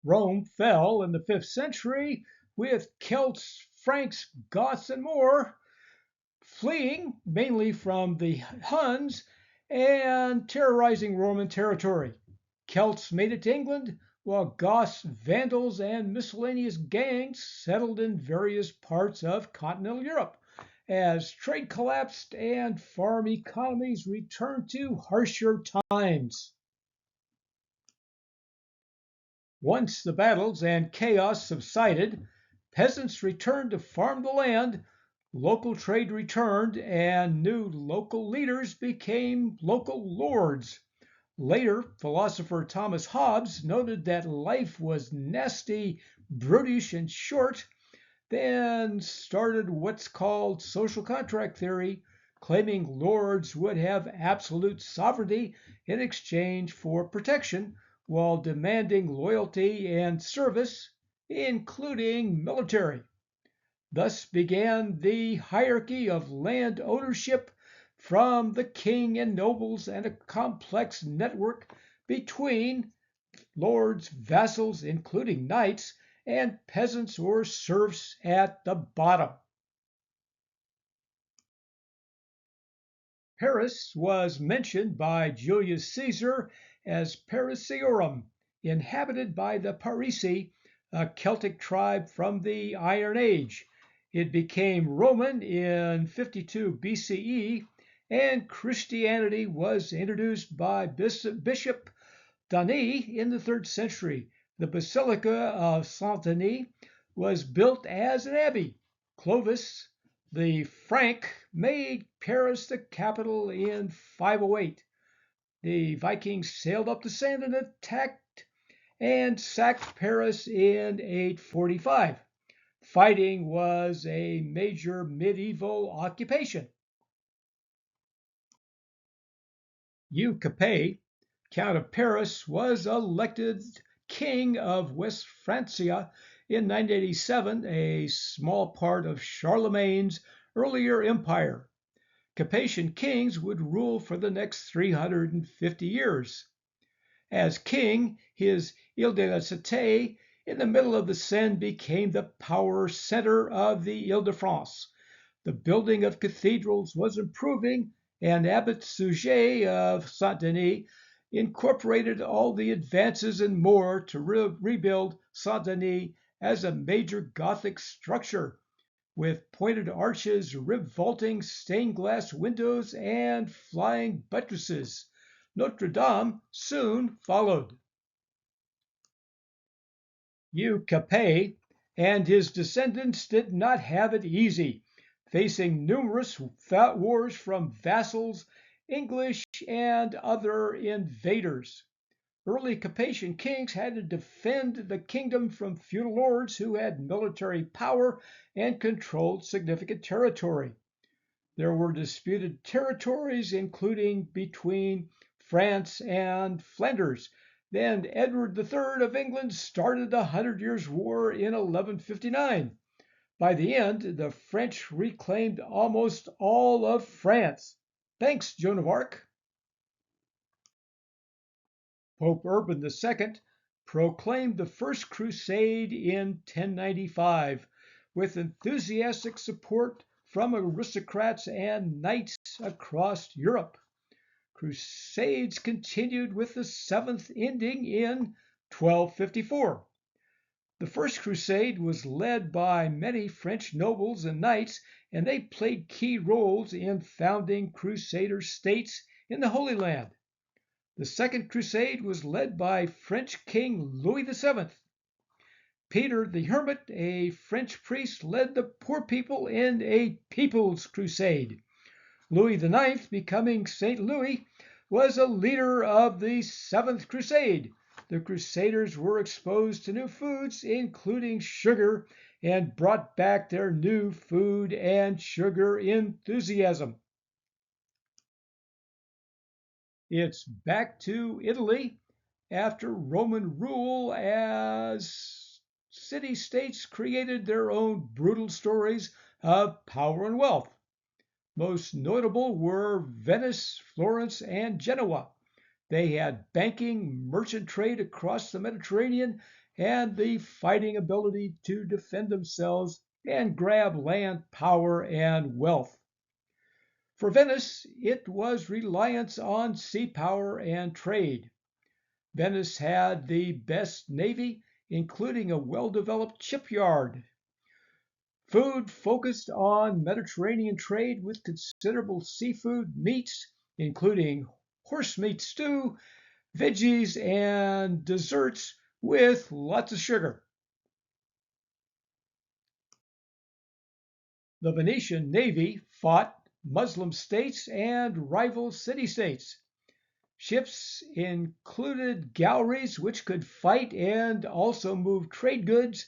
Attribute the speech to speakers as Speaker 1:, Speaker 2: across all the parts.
Speaker 1: Rome fell in the 5th century with Celts, Franks, Goths, and more fleeing mainly from the Huns and terrorizing Roman territory. Celts made it to England, while Goths, Vandals, and miscellaneous gangs settled in various parts of continental Europe. As trade collapsed and farm economies returned to harsher times. Once the battles and chaos subsided, peasants returned to farm the land, local trade returned, and new local leaders became local lords. Later, philosopher Thomas Hobbes noted that life was nasty, brutish, and short, then started what's called social contract theory, claiming lords would have absolute sovereignty in exchange for protection while demanding loyalty and service, including military. Thus began the hierarchy of land ownership from the king and nobles and a complex network between lords, vassals, including knights, and peasants or serfs at the bottom. Paris was mentioned by Julius Caesar as Parasiorum, inhabited by the Parisi, a Celtic tribe from the Iron Age. It became Roman in 52 BCE, and Christianity was introduced by Bishop Denis in the 3rd century. The Basilica of Saint Denis was built as an abbey. Clovis the Frank made Paris the capital in 508. The Vikings sailed up the Seine and attacked and sacked Paris in 845. Fighting was a major medieval occupation. Hugh Capet, Count of Paris, was elected King of West Francia in 987, a small part of Charlemagne's earlier empire. Capetian kings would rule for the next 350 years. As king, his Ile de la Cité in the middle of the Seine became the power center of the Ile-de-France. The building of cathedrals was improving, and Abbot Suger of Saint Denis incorporated all the advances and more to rebuild Saint Denis as a major Gothic structure with pointed arches, rib vaulting, stained glass windows, and flying buttresses. Notre Dame soon followed. Hugh Capet and his descendants did not have it easy, facing numerous wars from vassals, English, and other invaders. Early Capetian kings had to defend the kingdom from feudal lords who had military power and controlled significant territory. There were disputed territories, including between France and Flanders. Then Edward III of England started the Hundred Years' War in 1159. By the end, the French reclaimed almost all of France. Thanks, Joan of Arc. Pope Urban II proclaimed the First Crusade in 1095 with enthusiastic support from aristocrats and knights across Europe. Crusades continued with the seventh ending in 1254. The First Crusade was led by many French nobles and knights, and they played key roles in founding Crusader states in the Holy Land. The Second Crusade was led by French King Louis VII. Peter the Hermit, a French priest, led the poor people in a People's Crusade. Louis IX, becoming St. Louis, was a leader of the Seventh Crusade. The Crusaders were exposed to new foods, including sugar, and brought back their new food and sugar enthusiasm. It's back to Italy after Roman rule as city-states created their own brutal stories of power and wealth. Most notable were Venice, Florence, and Genoa. They had banking, merchant trade across the Mediterranean, and the fighting ability to defend themselves and grab land, power, and wealth. For Venice, it was reliance on sea power and trade. Venice had the best navy, including a well-developed shipyard. Food focused on Mediterranean trade with considerable seafood, meats, including horse meat stew, veggies, and desserts with lots of sugar. The Venetian navy fought Muslim states and rival city-states. Ships included galleries which could fight and also move trade goods,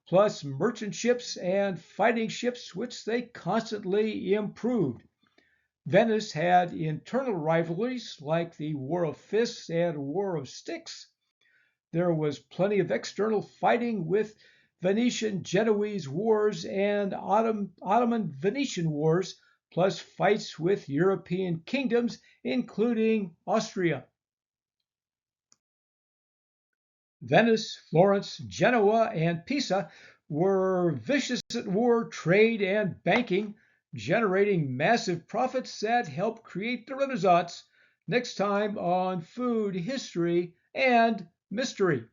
Speaker 1: plus merchant ships and fighting ships which they constantly improved. Venice had internal rivalries like the War of Fists and War of Sticks. There was plenty of external fighting with Venetian-Genoese wars and Ottoman-Venetian wars, plus fights with European kingdoms, including Austria. Venice, Florence, Genoa, and Pisa were vicious at war, trade, and banking, generating massive profits that helped create the Renaissance. Next time on Food, History, and Mystery.